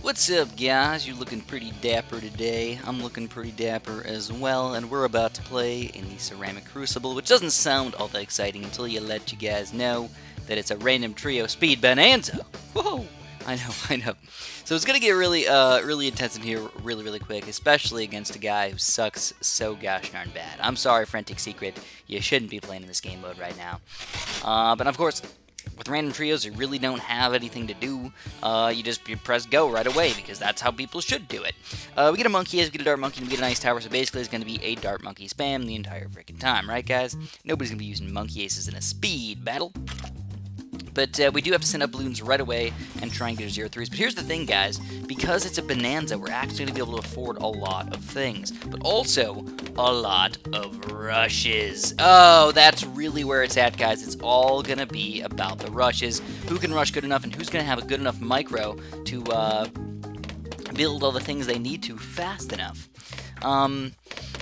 What's up, guys? You looking pretty dapper today. I'm looking pretty dapper as well, and we're about to play in the Ceramic Crucible, which doesn't sound all that exciting until you let you guys know that it's a random trio speed bonanza. Whoa! I know. So it's gonna get really, really intense in here really quick, especially against a guy who sucks so gosh darn bad. I'm sorry, Frantic Secret. You shouldn't be playing in this game mode right now. But of course, with random trios, you really don't have anything to do. You press go right away, because that's how people should do it. We get a monkey ace, we get a dart monkey, and we get an ice tower, so basically it's going to be a dart monkey spam the entire freaking time, right guys? Nobody's going to be using monkey aces in a speed battle. But we do have to send up Bloons right away and try and get a 0-3s. But here's the thing, guys. Because it's a bonanza, we're actually going to be able to afford a lot of things. But also, a lot of rushes. Oh, that's really where it's at, guys. It's all going to be about the rushes. Who can rush good enough, and who's going to have a good enough micro to build all the things they need to fast enough.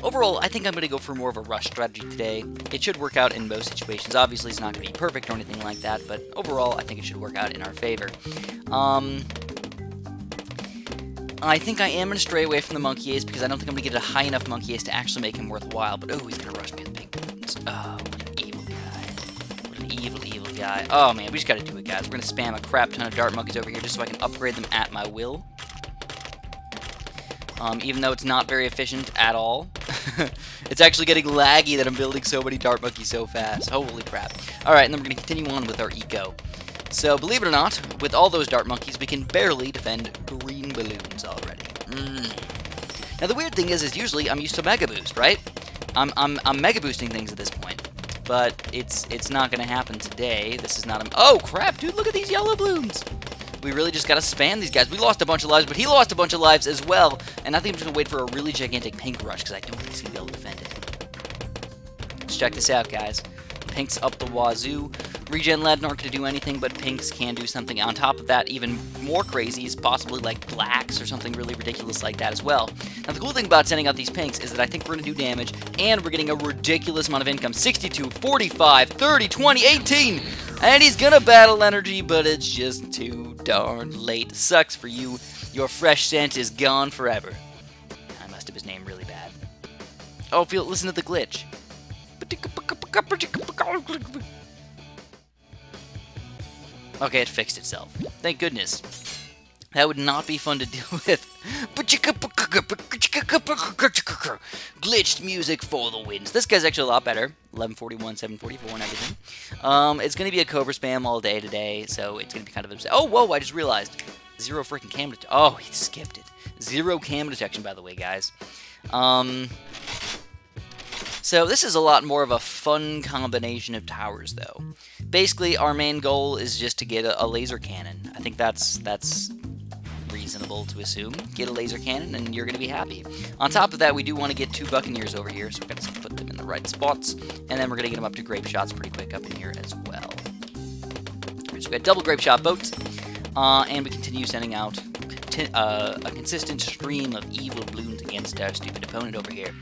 Overall, I think I'm going to go for more of a rush strategy today. It should work out in most situations. Obviously, it's not going to be perfect or anything like that, but overall, I think it should work out in our favor. I think I am going to stray away from the monkey ace, because I don't think I'm going to get a high enough monkey ace to actually make him worthwhile. But, oh, he's going to rush me with pink balloons. Oh, what an evil guy. What an evil guy. Oh, man, we just got to do it, guys. We're going to spam a crap ton of dart monkeys over here just so I can upgrade them at my will. Even though it's not very efficient at all. It's actually getting laggy that I'm building so many dart monkeys so fast. Holy crap. Alright, and then we're going to continue on with our eco. So, believe it or not, with all those dart monkeys, we can barely defend green balloons already. Now, the weird thing is usually I'm used to Mega Boost, right? I'm Mega Boosting things at this point. But it's not going to happen today. This is not a... Oh, crap, dude, look at these yellow balloons! We really just gotta spam these guys. We lost a bunch of lives, but he lost a bunch of lives as well. And I think I'm just gonna wait for a really gigantic pink rush, because I don't think he's gonna be able to defend it. Let's check this out, guys. Pink's up the wazoo. Regen lead aren't gonna do anything, but pinks can do something. On top of that, even more crazy is possibly like blacks or something really ridiculous like that as well. Now, the cool thing about sending out these pinks is that I think we're gonna do damage, and we're getting a ridiculous amount of income. 62, 45, 30, 20, 18! And he's gonna battle energy, but it's just too darn late. Sucks for you. Your fresh scent is gone forever. I messed up his name really bad. Oh, listen to the glitch. Okay, it fixed itself. Thank goodness. That would not be fun to deal with. Glitched music for the wins. This guy's actually a lot better. 1141, 744, and everything. It's going to be a cobra spam all day today, so it's going to be kind of upset. Oh, whoa, I just realized. Zero freaking cam detection. Oh, he skipped it. Zero cam detection, by the way, guys. So this is a lot more of a fun combination of towers, though. Basically, our main goal is just to get a laser cannon. I think that's reasonable to assume. Get a laser cannon, and you're going to be happy. On top of that, we do want to get 2 buccaneers over here, so we're going to put them in the right spots, and then we're going to get them up to grape shots pretty quick up in here as well. So we got double grape shot boats, and we continue sending out a consistent stream of evil balloons against our stupid opponent over here.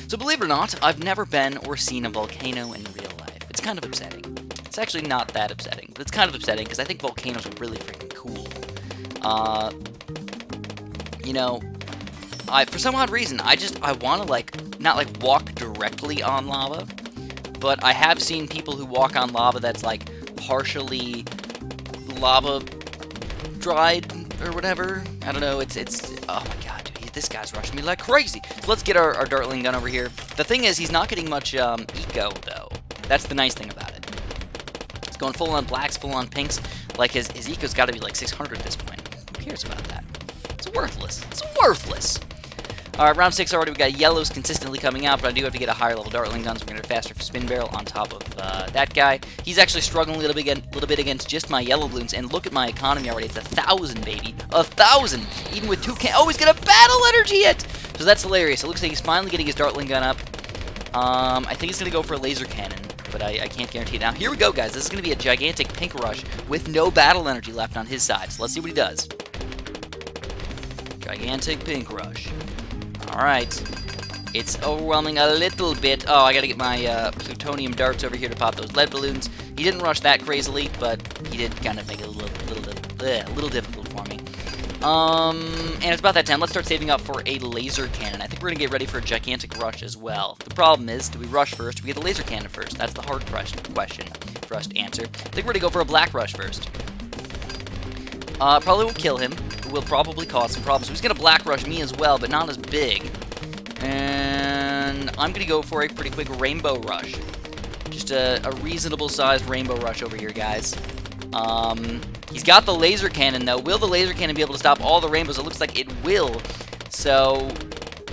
So believe it or not, I've never been or seen a volcano in real life. It's kind of upsetting. It's actually not that upsetting, but it's kind of upsetting because I think volcanoes are really freaking cool. You know, for some odd reason, I want to, not, walk directly on lava, but I have seen people who walk on lava that's, partially lava dried or whatever. I don't know, it's, oh my god, dude, this guy's rushing me like crazy. So let's get our dartling gun over here. The thing is, he's not getting much, eco, though. That's the nice thing about it. He's going full on blacks, full on pinks. His eco's gotta be 600 at this point. Who cares about that? It's worthless. It's worthless! Alright, round 6 already. We got yellows consistently coming out, but I do have to get a higher level dartling gun, so we're going to get a faster spin barrel on top of that guy. He's actually struggling a little bit against just my yellow balloons, and look at my economy already. It's 1,000, baby. 1,000! Even with 2 oh, he's going to battle energy it! So that's hilarious. It looks like he's finally getting his dartling gun up. I think he's going to go for a laser cannon, but I can't guarantee it. Now, here we go, guys. This is going to be a gigantic pink rush with no battle energy left on his side. So let's see what he does. Gigantic pink rush. Alright. It's overwhelming a little bit. Oh, I gotta get my plutonium darts over here to pop those lead balloons. He didn't rush that crazily, but he did kind of make it a little difficult for me. And it's about that time. Let's start saving up for a laser cannon. I think we're going to get ready for a gigantic rush as well. The problem is, do we rush first or do we get the laser cannon first? That's the hard question for us to answer. I think we're going to go for a black rush first. Probably won't kill him. Will probably cause some problems. So he's going to black rush me as well, but not as big. And I'm going to go for a pretty quick rainbow rush. Just a reasonable sized rainbow rush over here, guys. He's got the laser cannon, though. Will the laser cannon be able to stop all the rainbows? It looks like it will. So,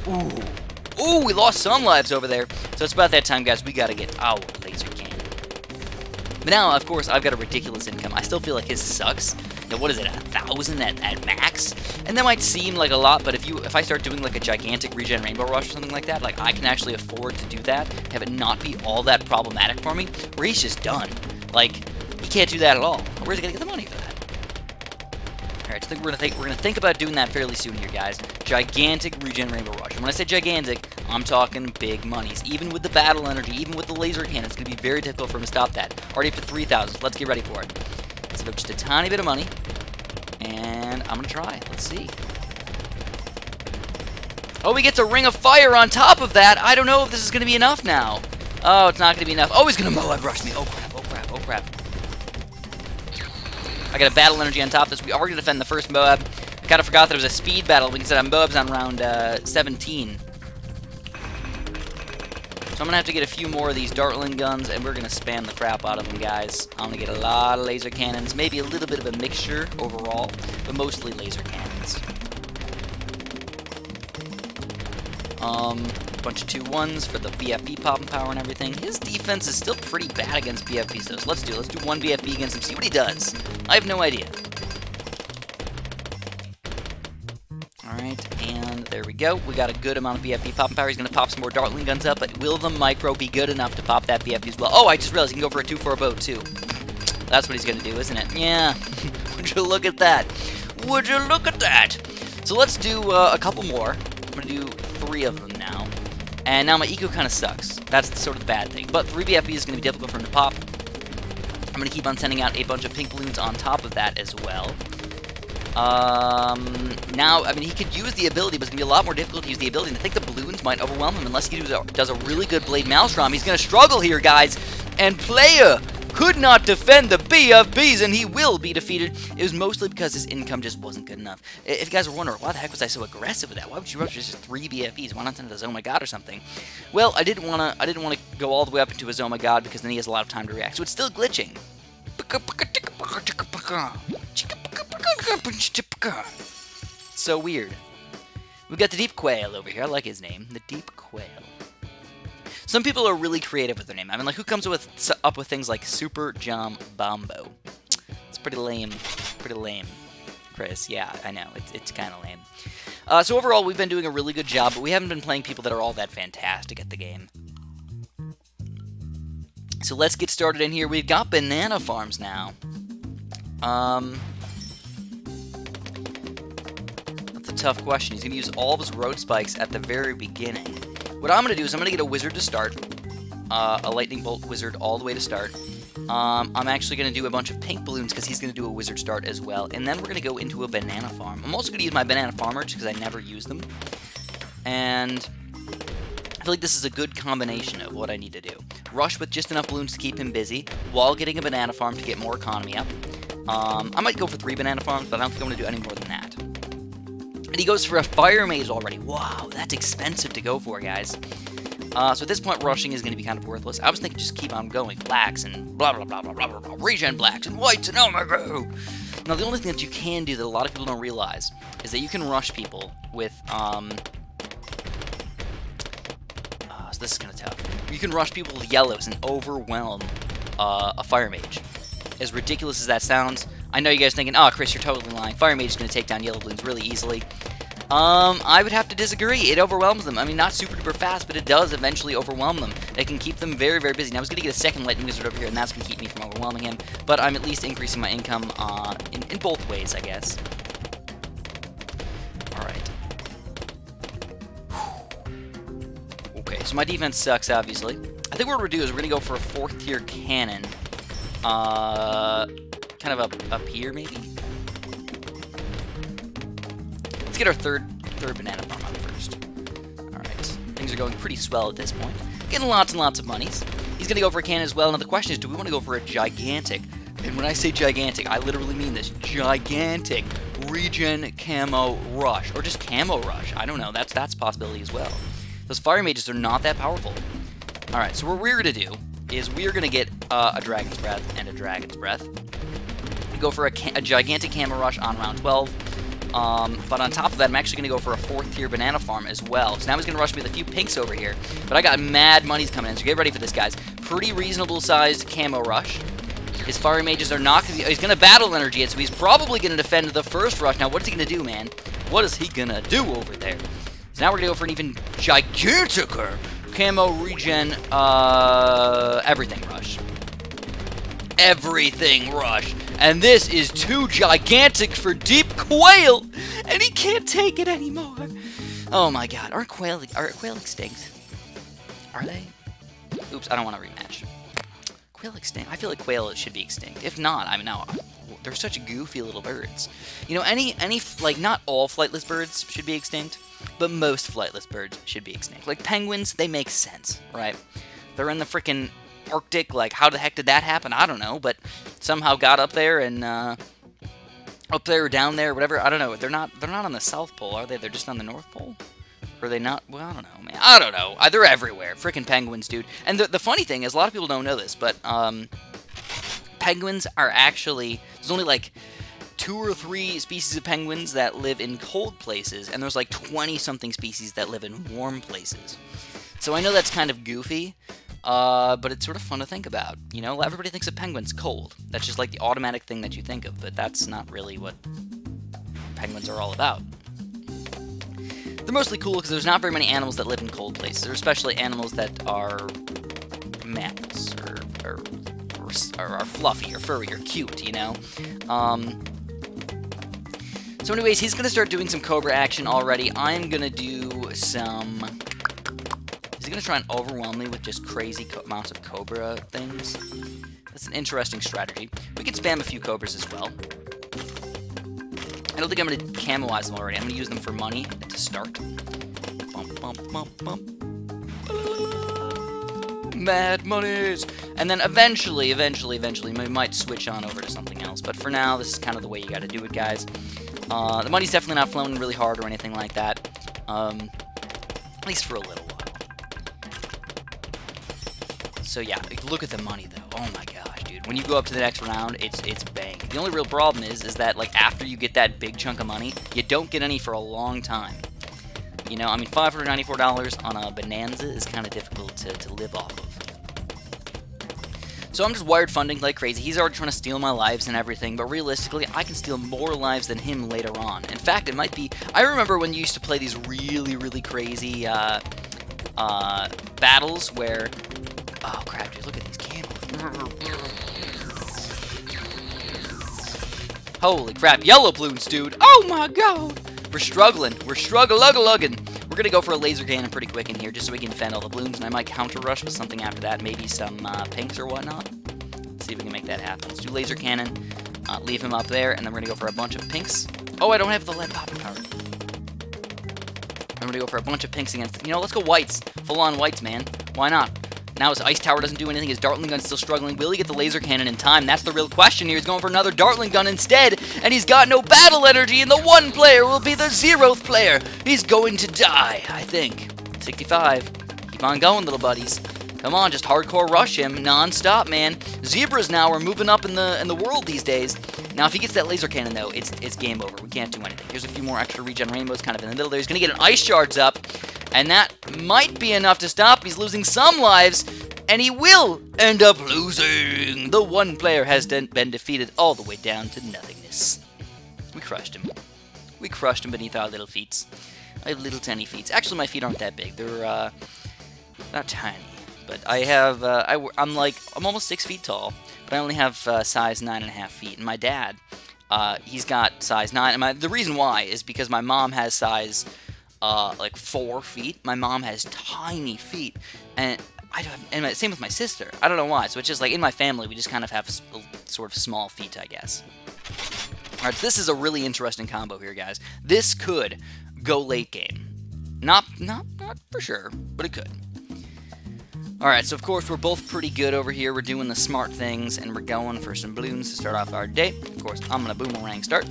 ooh, we lost some lives over there. So it's about that time, guys. We got to get our laser cannon. But now, of course, I've got a ridiculous income. I still feel like his sucks. Now, what is it, 1,000 at max? And that might seem like a lot, but if I start doing like a gigantic regen rainbow rush or something like that, like I can actually afford to do that, have it not be all that problematic for me, where he's just done. Like, he can't do that at all. Where's he gonna get the money for that? Alright, so I think we're gonna think about doing that fairly soon here, guys. Gigantic regen rainbow rush. And when I say gigantic, I'm talking big monies. Even with the battle energy, even with the laser cannon, it's gonna be very difficult for him to stop that. Already up to 3,000. So let's get ready for it. Set up just a tiny bit of money. And I'm gonna try. Let's see. Oh, we get to Ring of Fire on top of that. I don't know if this is gonna be enough now. Oh, it's not gonna be enough. Oh, he's gonna Moab rush me. Oh crap, oh crap, oh crap. I got a battle energy on top of this. We are going to defend the first Moab. I kind of forgot that it was a speed battle. We can set up Moabs on round 17. So I'm going to have to get a few more of these Dartling guns, and we're going to spam the crap out of them, guys. I'm going to get a lot of laser cannons. Maybe a little bit of a mixture overall, but mostly laser cannons. Bunch of 2-1s for the BFB popping power and everything. His defense is still pretty bad against BFBs, though. So let's do one BFB against him, see what he does. I have no idea. Alright, and there we go. We got a good amount of BFB popping power. He's going to pop some more Dartling guns up, but will the micro be good enough to pop that BFB as well? Oh, I just realized he can go for a 2-4 bow, too. That's what he's going to do, isn't it? Yeah. Would you look at that? Would you look at that? So let's do a couple more. I'm going to do 3 of them now. And now my eco kind of sucks. That's sort of the bad thing. But 3 BFB is going to be difficult for him to pop. I'm going to keep on sending out a bunch of pink balloons on top of that as well. Now, I mean, he could use the ability, but it's going to be a lot more difficult to use the ability. And I think the balloons might overwhelm him unless he does a really good Blade Maelstrom. He's going to struggle here, guys. And player could not defend the BFBs, and he will be defeated. It was mostly because his income just wasn't good enough. If you guys were wondering, why the heck was I so aggressive with that? Why would you rush just 3 BFBs? Why not send it as Oh My God or something? Well, I didn't want to go all the way up into his Oh My God because then he has a lot of time to react. So it's still glitching. So weird. We've got the Deep Quail over here. I like his name, the Deep Quail. Some people are really creative with their name. I mean, like, who comes up with things like Super Jam Bombo? It's pretty lame. Pretty lame, Chris. Yeah, I know. It's kind of lame. So overall, we've been doing a really good job, but we haven't been playing people that are all that fantastic at the game. So let's get started in here. We've got banana farms now. That's a tough question. He's going to use all of his road spikes at the very beginning. What I'm going to do is I'm going to get a wizard to start. A lightning bolt wizard all the way to start. I'm actually going to do a bunch of pink balloons because he's going to do a wizard start as well. And then we're going to go into a banana farm. I'm also going to use my banana farmer just because I never use them. And I feel like this is a good combination of what I need to do. Rush with just enough balloons to keep him busy while getting a banana farm to get more economy up. I might go for 3 banana farms, but I don't think I'm going to do any more than that. And he goes for a fire maze already. Wow, that's expensive to go for, guys. So at this point, rushing is going to be kind of worthless. I was thinking just keep on going. Blacks and blah, blah, blah, blah, blah, blah, blah. Regen blacks and whites and oh my god. Now, the only thing that you can do that a lot of people don't realize is that you can rush people with, so this is kind of tough. You can rush people with yellows and overwhelm a fire mage. As ridiculous as that sounds, I know you guys thinking, oh, Chris, you're totally lying. Fire mage is going to take down yellow balloons really easily. I would have to disagree. It overwhelms them. I mean, not super duper fast, but it does eventually overwhelm them. It can keep them very, very busy. Now, I was going to get a second lightning wizard over here, and that's going to keep me from overwhelming him. But I'm at least increasing my income in both ways, I guess. Alright. Okay, so my defense sucks, obviously. I think what we're going to do is we're going to go for a 4th tier cannon. Kind of up here, maybe? get our third banana farm up first. Alright, things are going pretty swell at this point. Getting lots and lots of monies. He's going to go for a cannon as well. Now the question is, do we want to go for a gigantic? And when I say gigantic, I literally mean this. Gigantic regen camo rush. Or just camo rush. I don't know. That's a possibility as well. Those fire mages are not that powerful. Alright, so what we're going to do is we're going to get a dragon's breath and a dragon's breath. Go for a gigantic camo rush on round 12. But on top of that, I'm actually going to go for a 4th tier banana farm as well. So now he's going to rush me with a few pinks over here. But I got mad monies coming in, so get ready for this, guys. Pretty reasonable sized camo rush. His fire mages are not going to be... He's going to battle energy it, so he's probably going to defend the first rush. Now, what is he going to do, man? What is he going to do over there? So now we're going to go for an even giganticer camo regen everything rush. Everything rush. And this is too gigantic for Deep Quail, and he can't take it anymore. Oh my god, are quail extinct? Are they? Oops, I don't want to rematch. Quail extinct? I feel like quail should be extinct. If not, I mean, now they're such goofy little birds. You know, like, not all flightless birds should be extinct, but most flightless birds should be extinct. Like penguins, they make sense, right? They're in the freaking Arctic. Like, how the heck did that happen? I don't know, but somehow got up there and up there or down there, whatever. I don't know. They're not on the South Pole, are they? They're just on the North Pole. Or are they not? Well, I don't know, man. I don't know. They're everywhere. Freaking penguins, dude. And the funny thing is, a lot of people don't know this, but penguins are actually... There's only, like, 2 or 3 species of penguins that live in cold places, and there's, like, 20-something species that live in warm places. So I know that's kind of goofy, but it's sort of fun to think about. You know, everybody thinks of penguins cold. That's just, like, the automatic thing that you think of, but that's not really what penguins are all about. They're mostly cool because there's not very many animals that live in cold places, or especially animals that are mammals, or are fluffy, or furry, or cute, you know? So anyways, he's going to start doing some cobra action already. I'm going to do some... Is he going to try and overwhelm me with just crazy amounts of cobra things? That's an interesting strategy. We could spam a few cobras as well. I don't think I'm going to camoize them already. I'm going to use them for money to start. Bump, bump, bump, bump. Mad monies! And then eventually, we might switch on over to something else. But for now, this is kind of the way you got to do it, guys. The money's definitely not flowing really hard or anything like that. At least for a little while. So yeah, look at the money, though. Oh my gosh, dude. When you go up to the next round, it's bank. The only real problem is that, like, after you get that big chunk of money, you don't get any for a long time. You know, I mean, $594 on a bonanza is kind of difficult to live off of. So I'm just wired funding like crazy. He's already trying to steal my lives and everything, but realistically, I can steal more lives than him later on. In fact, it might be... I remember when you used to play these really, really crazy battles where... Oh, crap, dude, look at these camos. Holy crap, yellow Bloons, dude. Oh, my God. We're struggling. We're struggling. We're going to go for a laser cannon pretty quick in here just so we can defend all the Bloons, and I might counter rush with something after that, maybe some pinks or whatnot. Let's see if we can make that happen. Let's do laser cannon, leave him up there, and then we're going to go for a bunch of pinks. Oh, I don't have the lead popping power. I'm going to go for a bunch of pinks against... You know, let's go whites. Full-on whites, man. Why not? Now his ice tower doesn't do anything. His Dartling gun's still struggling. Will he get the laser cannon in time? That's the real question here. He's going for another Dartling gun instead, and he's got no battle energy, and the one player will be the 0th player. He's going to die, I think. 65. Keep on going, little buddies. Come on, just hardcore rush him non-stop, man. Zebras now are moving up in the world these days. Now, if he gets that laser cannon, though, it's game over. We can't do anything. Here's a few more extra regen rainbows kind of in the middle there. He's going to get an ice shards up, and that might be enough to stop. He's losing some lives, and he will end up losing. The one player has been defeated all the way down to nothingness. We crushed him. We crushed him beneath our little feet. I have little tiny feet. Actually, my feet aren't that big. They're not tiny. But I have, I'm almost 6 feet tall, but I only have size 9.5 feet. And my dad, he's got size 9. And the reason why is because my mom has size, like 4 feet. My mom has tiny feet. And same with my sister. I don't know why. So it's just like in my family, we just kind of have sort of small feet, I guess. Alright, so this is a really interesting combo here, guys. This could go late game. Not for sure, but it could. Alright, so of course we're both pretty good over here. We're doing the smart things, and we're going for some balloons to start off our day. Of course, I'm going to boomerang start.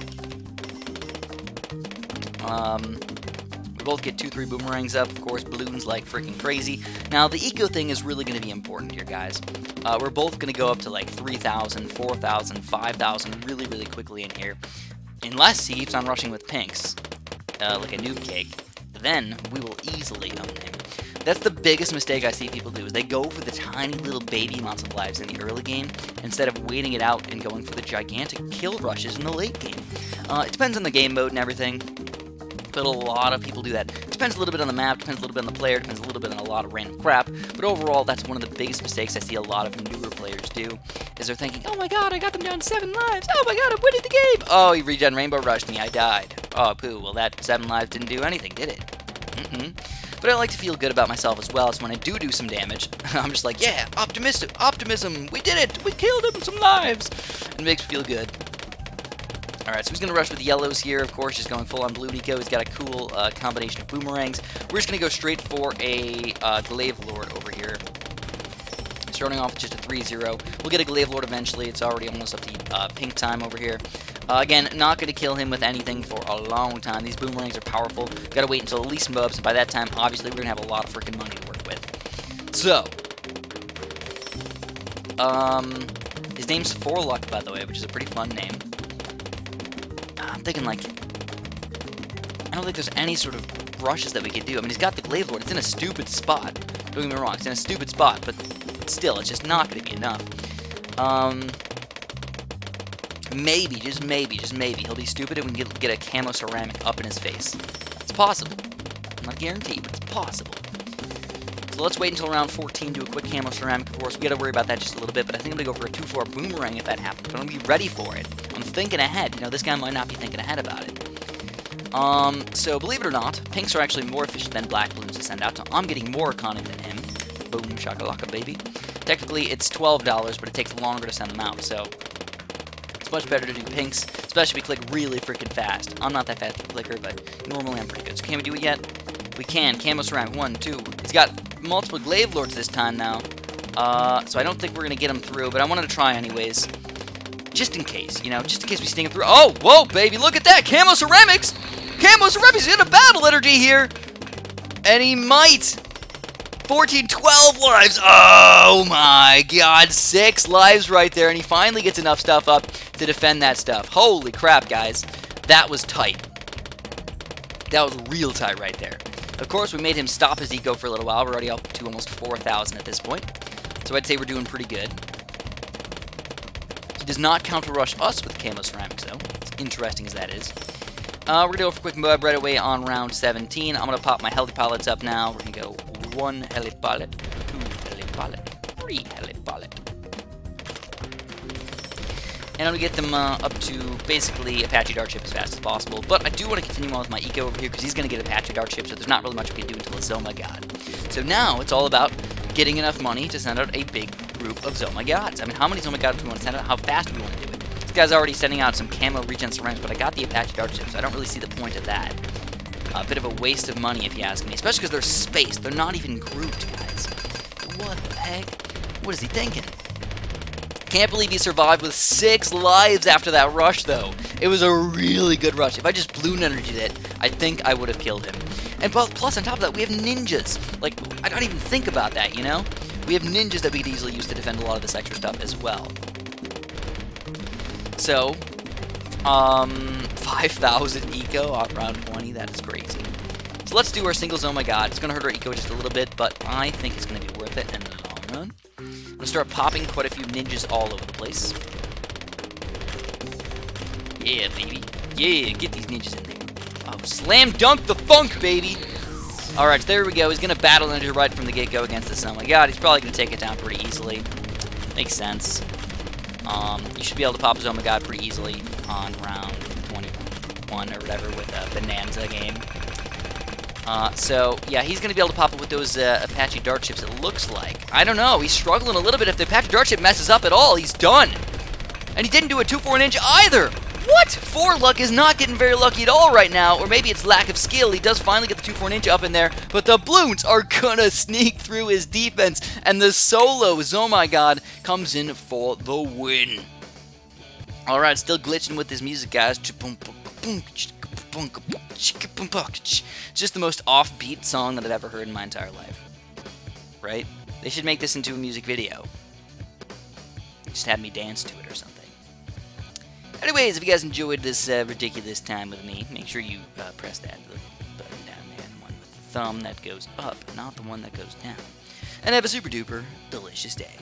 We both get 2-3 boomerangs up. Of course, balloons like freaking crazy. Now, the eco thing is really going to be important here, guys. We're both going to go up to like 3,000, 4,000, 5,000 really, really quickly in here. Unless he keeps on rushing with pinks, like a noob cake, then we will easily own him. That's the biggest mistake I see people do, is they go for the tiny little baby amounts of lives in the early game instead of waiting it out and going for the gigantic kill rushes in the late game. It depends on the game mode and everything, but a lot of people do that. It depends a little bit on the map, depends a little bit on the player, depends a little bit on a lot of random crap, but overall, that's one of the biggest mistakes I see a lot of newer players do, is they're thinking, oh my god, I got them down 7 lives, oh my god, I'm winning the game! Oh, he regen rainbow rushed me, I died. Oh, poo, well that 7 lives didn't do anything, did it? But I like to feel good about myself as well, so when I do some damage, I'm just like, yeah, optimism, we did it, we killed him, some lives, and it makes me feel good. Alright, so he's going to rush with the yellows here, of course, just going full on blue eco. He's got a cool combination of boomerangs. We're just going to go straight for a Glaive Lord over here. Starting off with just a 3-0. We'll get a Glaive Lord eventually. It's already almost up to pink time over here. Again, not going to kill him with anything for a long time. These boomerangs are powerful. Got to wait until at least mobs, and by that time, obviously, we're going to have a lot of freaking money to work with. So, his name's Forluck, by the way, which is a pretty fun name. I'm thinking, like, I don't think there's any sort of rushes that we could do. I mean, he's got the Glaive Lord. It's in a stupid spot. Don't get me wrong. It's in a stupid spot, but still, it's just not going to be enough. Maybe, just maybe, he'll be stupid and we can get a camo ceramic up in his face. It's possible. I'm not guaranteed, but it's possible. So let's wait until round 14 to do a quick camo ceramic. Of course, we got to worry about that just a little bit, but I think I'm going to go for a 2-4 boomerang if that happens. But I'm going to be ready for it. I'm thinking ahead. You know, this guy might not be thinking ahead about it. So, believe it or not, pinks are actually more efficient than black balloons to send out, so I'm getting more economy than him. Boom, shakalaka, baby. Technically, it's $12, but it takes longer to send them out, so it's much better to do pinks, especially if we click really freaking fast. I'm not that fast with clicker, but normally I'm pretty good. So can we do it yet? We can. Camo ceramic, 1, 2. He's got multiple Glaive Lords this time now, so I don't think we're going to get him through, but I wanted to try anyways. Just in case, you know, just in case we sting him through. Oh, whoa, baby, look at that! Camo ceramics! Camo ceramics! He's in a battle energy here! And he might! 14, 12 lives! Oh my god, 6 lives right there, and he finally gets enough stuff up to defend that stuff. Holy crap, guys. That was tight. That was real tight right there. Of course, we made him stop his eco for a little while. We're already up to almost 4,000 at this point. So I'd say we're doing pretty good. He does not counter-rush us with camo ceramics, though. As interesting as that is. We're going to go for quick mob right away on round 17. I'm going to pop my heli pilots up now. We're going to go 1 heli pilot, 2 heli pilot, 3 heli pilot. And I'm going to get them up to basically Apache Dart Ship as fast as possible. But I do want to continue on with my eco over here because he's going to get Apache Dart Ship, so there's not really much we can do until a Zoma God. So now it's all about getting enough money to send out a big group of Zoma Gods. I mean, how many Zoma Gods do we want to send out? How fast do we want to do it? This guy's already sending out some camo regen ceramics, but I got the Apache Dart Ship, so I don't really see the point of that. A bit of a waste of money, if you ask me, especially because they're spaced. They're not even grouped, guys. What the heck? What is he thinking? Can't believe he survived with 6 lives after that rush, though. It was a really good rush. If I just balloon energied it, I think I would have killed him. And plus, on top of that, we have ninjas. Like, I don't even think about that, you know? We have ninjas that we could easily use to defend a lot of this extra stuff as well. So, 5,000 eco off round 20. That is crazy. So let's do our singles. Oh my god. It's going to hurt our eco just a little bit, but I think it's going to be worth it in the long run. I'm going to start popping quite a few ninjas all over the place. Yeah, baby. Yeah, get these ninjas in there. Oh, slam dunk the funk, baby. Alright, so there we go. He's going to battle ninja right from the get-go against this. Oh my god, he's probably going to take it down pretty easily. Makes sense. You should be able to pop his Oh my god pretty easily on round 21 or whatever with a Bonanza game. So, yeah, he's going to be able to pop it with those Apache Dart Ships, it looks like. I don't know. He's struggling a little bit. If the Apache Dart Ship messes up at all, he's done. And he didn't do a 2-4 ninja either. What? 4 luck is not getting very lucky at all right now, or maybe it's lack of skill. He does finally get the 2-4 ninja up in there, but the Bloons are gonna sneak through his defense, and the solos, oh my god, comes in for the win. Alright, still glitching with this music, guys. Just the most offbeat song that I've ever heard in my entire life. Right? They should make this into a music video. Just have me dance to it or something. Anyways, if you guys enjoyed this ridiculous time with me, make sure you press that little button down there, the one with the thumb that goes up, not the one that goes down. And have a super duper delicious day.